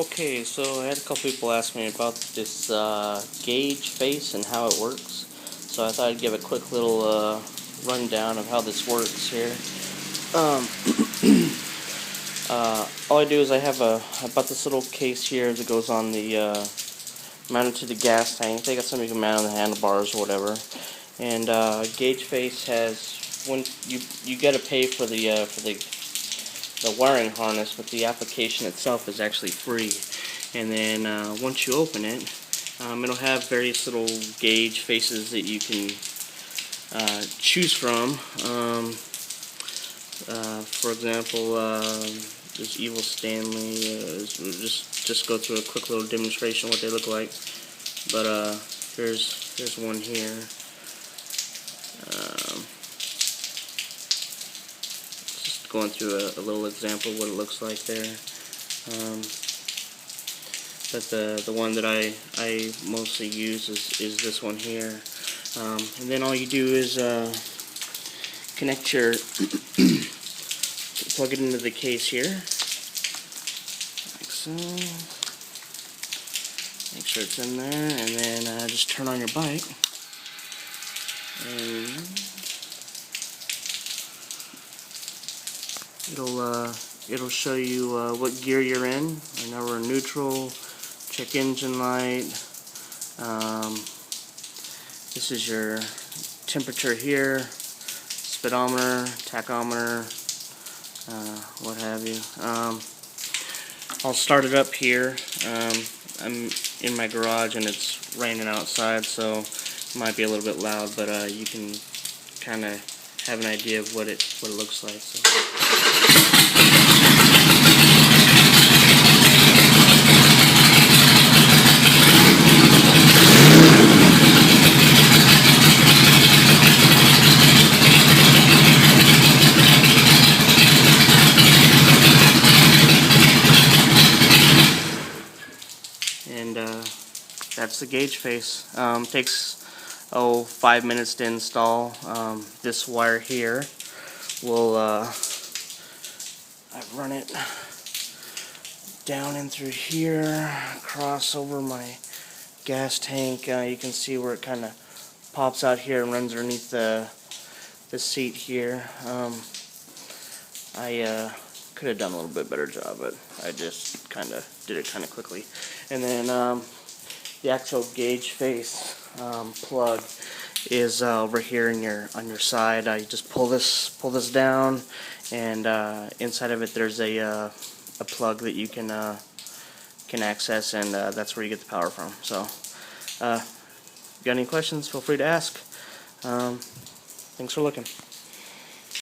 Okay, so I had a couple people ask me about this gauge face and how it works. So I thought I'd give a quick little rundown of how this works here. Um, all I do is I bought this little case here that goes on the mounted to the gas tank. They got something you can mount on the handlebars or whatever. And gauge face has when you got to pay for the wiring harness, but the application itself is actually free. And then once you open it, it'll have various little gauge faces that you can choose from. For example, this Evil Stanley. Just go through a quick little demonstration of what they look like. But here's one here. Just going through a little example of what it looks like there. But the one that I mostly use is this one here. And then all you do is connect your plug it into the case here, like so. Make sure it's in there, and then just turn on your bike, and it'll show you what gear you're in. Right now we're in neutral. Check engine light. This is your temperature here, speedometer, tachometer, what have you. I'll start it up here. I'm in my garage and it's raining outside, so it might be a little bit loud, but you can kind of have an idea of what it looks like. So. And that's the gauge face. Takes 5 minutes to install. This wire here will I run it down in through here, across over my gas tank. You can see where it kind of pops out here and runs underneath the seat here. I could have done a little bit better job, but I just kind of did it kind of quickly. And then the actual gauge face plug is over here on your side. You just pull this down, and inside of it there's a plug that you can access, and that's where you get the power from. So, if you got any questions, feel free to ask. Thanks for looking.